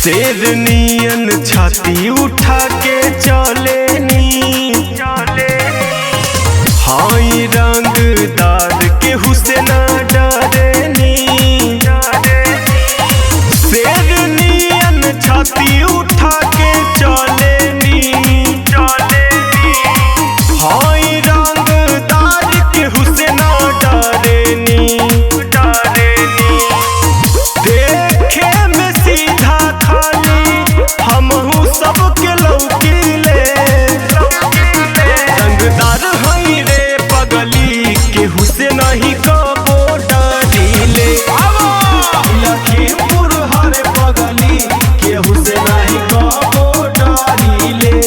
शेरनियन छाती उठा के चलेनी हाई रंगदार के हुसैन डरेनी शेरनियन छाती उठा के चलेनी हाई रंगदार के हुसैन डरेनी देखे में सीधा खाली हमहू सबके लौकीले रंगदार हई रे पगली के हुसैन ही कबो डरीले लखीमपुर हर पगली के हुसैन ही कबो डरीले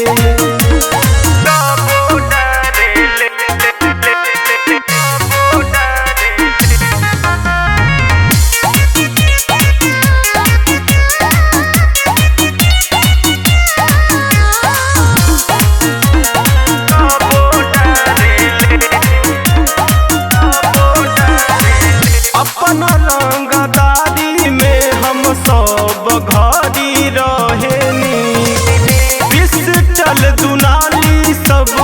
अपना रंगदारी में हम सब घड़ी रहेनी पिस्टल दुनाली सब